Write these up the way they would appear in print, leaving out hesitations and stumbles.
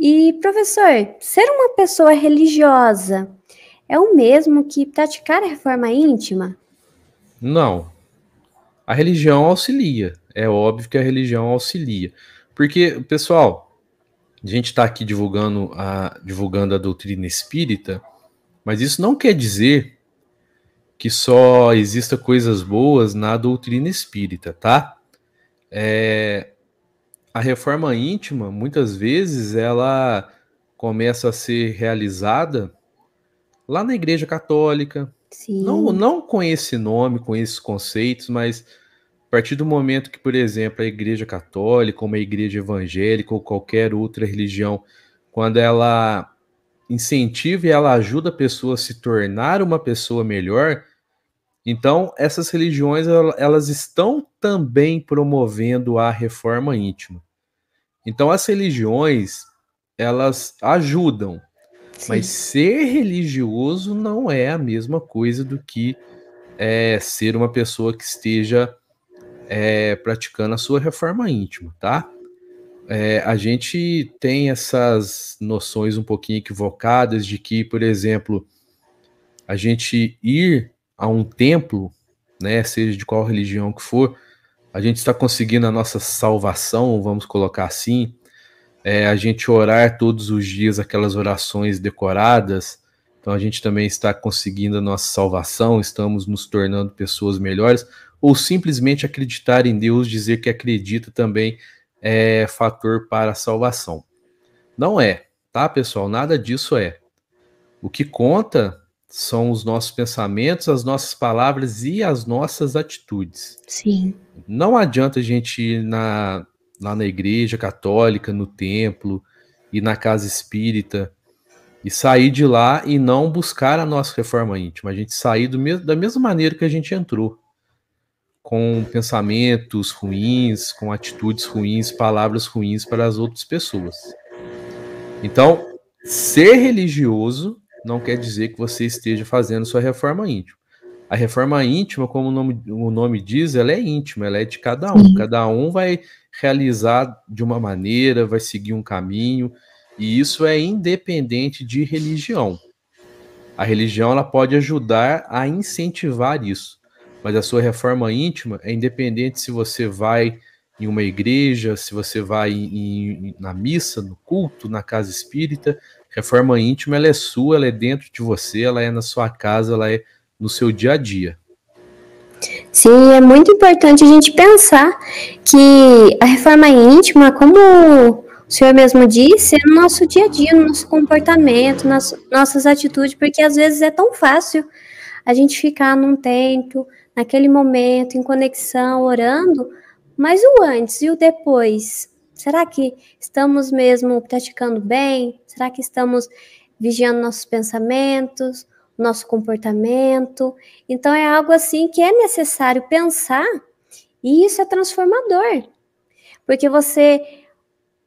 E, professor, ser uma pessoa religiosa é o mesmo que praticar a reforma íntima? Não. A religião auxilia. É óbvio que a religião auxilia. Porque, pessoal, a gente está aqui divulgando a doutrina espírita, mas isso não quer dizer que só exista coisas boas na doutrina espírita, tá? A reforma íntima, muitas vezes, ela começa a ser realizada lá na Igreja Católica. Não, Sim, não com esse nome, com esses conceitos, mas a partir do momento que, por exemplo, a Igreja Católica, uma igreja evangélica ou qualquer outra religião, quando ela incentiva e ela ajuda a pessoa a se tornar uma pessoa melhor, então essas religiões elas estão também promovendo a reforma íntima. Então as religiões elas ajudam, mas sim. ser religioso não é a mesma coisa do que ser uma pessoa que esteja praticando a sua reforma íntima, tá? A gente tem essas noções um pouquinho equivocadas de que, por exemplo, a gente ir a um templo, né, seja de qual religião que for, a gente está conseguindo a nossa salvação, vamos colocar assim, a gente orar todos os dias aquelas orações decoradas, então a gente também está conseguindo a nossa salvação, estamos nos tornando pessoas melhores, ou simplesmente acreditar em Deus, dizer que acredita também é fator para a salvação. Não é, tá, pessoal? Nada disso é. O que conta são os nossos pensamentos, as nossas palavras e as nossas atitudes. Sim. Não adianta a gente ir lá na igreja católica, no templo e na casa espírita e sair de lá e não buscar a nossa reforma íntima. A gente sair da mesma maneira que a gente entrou, com pensamentos ruins, com atitudes ruins, palavras ruins para as outras pessoas. Então, ser religioso não quer dizer que você esteja fazendo sua reforma íntima. A reforma íntima, como o nome diz, ela é íntima, ela é de cada um. Sim. Cada um vai realizar de uma maneira, vai seguir um caminho, e isso é independente de religião. A religião ela pode ajudar a incentivar isso, mas a sua reforma íntima é independente se você vai em uma igreja, se você vai na missa, no culto, na casa espírita. Reforma íntima ela é sua, ela é dentro de você, ela é na sua casa, ela é no seu dia a dia. Sim, é muito importante a gente pensar que a reforma íntima, como o senhor mesmo disse, é no nosso dia a dia, no nosso comportamento, nas nossas atitudes, porque às vezes é tão fácil a gente ficar num templo, naquele momento, em conexão, orando, mas o antes e o depois? Será que estamos mesmo praticando bem? Será que estamos vigiando nossos pensamentos, nosso comportamento? Então é algo assim que é necessário pensar e isso é transformador, porque você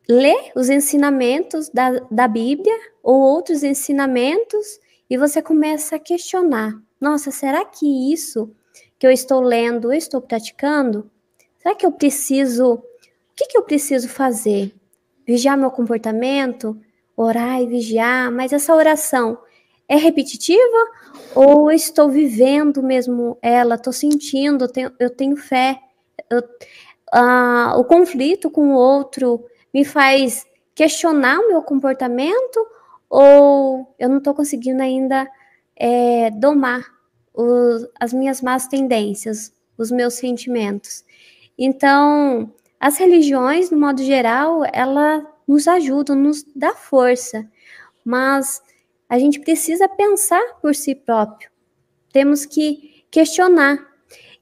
lê os ensinamentos da Bíblia ou outros ensinamentos e você começa a questionar: nossa, será que isso que eu estou lendo, eu estou praticando? Será que eu preciso? O que eu preciso fazer? Vigiar meu comportamento? Orar e vigiar? Mas essa oração é repetitiva ou eu estou vivendo mesmo ela? Estou sentindo, eu tenho fé. Eu, o conflito com o outro me faz questionar o meu comportamento ou eu não estou conseguindo ainda domar as minhas más tendências, os meus sentimentos. Então, as religiões, no modo geral, ela nos ajudam, nos dá força, mas a gente precisa pensar por si próprio. Temos que questionar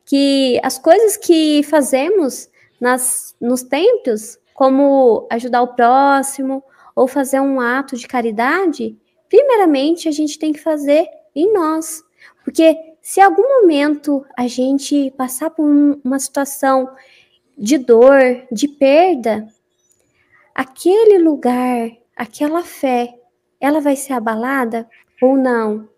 que as coisas que fazemos nos templos, como ajudar o próximo ou fazer um ato de caridade, primeiramente a gente tem que fazer em nós. Porque se em algum momento a gente passar por uma situação de dor, de perda, aquele lugar, aquela fé, ela vai ser abalada ou não?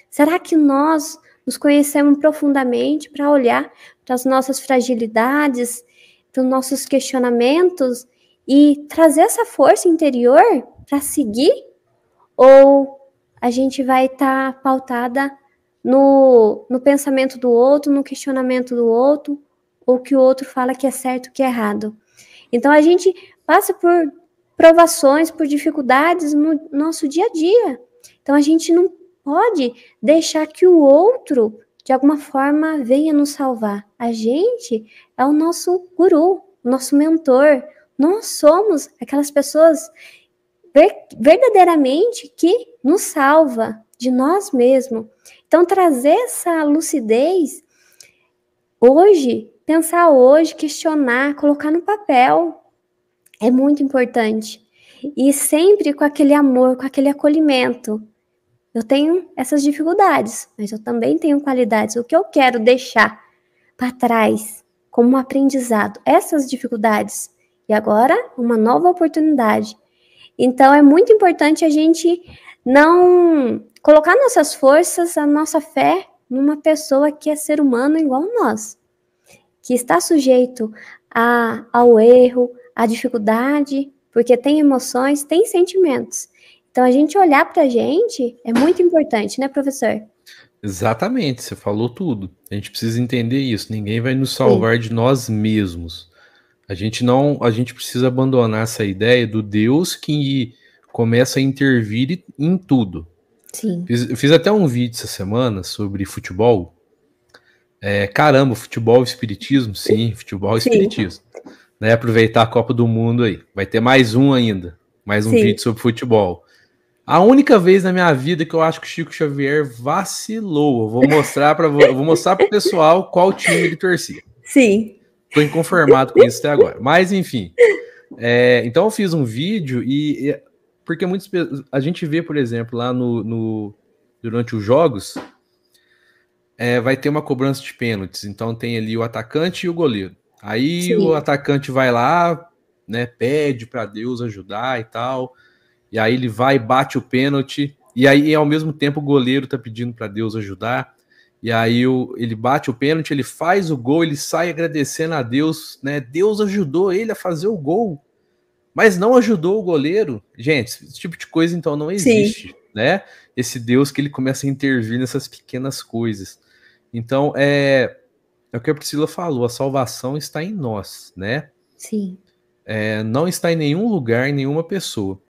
Será que nós nos conhecemos profundamente para olhar para as nossas fragilidades, para os nossos questionamentos e trazer essa força interior para seguir, ou a gente vai estar pautada no pensamento do outro, no questionamento do outro, ou que o outro fala que é certo, que é errado. Então a gente passa por provações, por dificuldades no nosso dia a dia. Então a gente não pode deixar que o outro, de alguma forma, venha nos salvar. A gente é o nosso guru, o nosso mentor. Nós somos aquelas pessoas verdadeiramente que nos salva de nós mesmos. Então trazer essa lucidez hoje, pensar hoje, questionar, colocar no papel é muito importante. E sempre com aquele amor, com aquele acolhimento. Eu tenho essas dificuldades, mas eu também tenho qualidades. O que eu quero deixar para trás como um aprendizado? Essas dificuldades. E agora, uma nova oportunidade. Então, é muito importante a gente não colocar nossas forças, a nossa fé numa pessoa que é ser humano igual a nós, que está sujeito ao erro, à dificuldade, porque tem emoções, tem sentimentos. Então, a gente olhar para a gente é muito importante, né, professor? Exatamente, você falou tudo. A gente precisa entender isso. Ninguém vai nos salvar de nós mesmos. A gente precisa abandonar essa ideia do Deus que começa a intervir em tudo. Sim. Eu fiz até um vídeo essa semana sobre futebol. Caramba, futebol e espiritismo? Sim, futebol e espiritismo. Né, aproveitar a Copa do Mundo aí. Vai ter mais um ainda. Mais um vídeo sobre futebol. A única vez na minha vida que eu acho que o Chico Xavier vacilou. Eu vou mostrar para o pessoal qual time ele torcia. Sim. Estou inconformado com isso até agora. Mas, enfim. Então, eu fiz um vídeo porque a gente vê, por exemplo, lá durante os jogos, vai ter uma cobrança de pênaltis. Então, tem ali o atacante e o goleiro. Aí, o atacante vai lá, né, pede para Deus ajudar e tal. E aí ele vai e bate o pênalti. E aí, ao mesmo tempo, o goleiro tá pedindo para Deus ajudar. E aí ele bate o pênalti, ele faz o gol, ele sai agradecendo a Deus, né? Deus ajudou ele a fazer o gol, mas não ajudou o goleiro. Gente, esse tipo de coisa então não existe, né? Esse Deus que ele começa a intervir nessas pequenas coisas. Então, é o que a Priscila falou, a salvação está em nós, né? Sim. Não está em nenhum lugar, em nenhuma pessoa.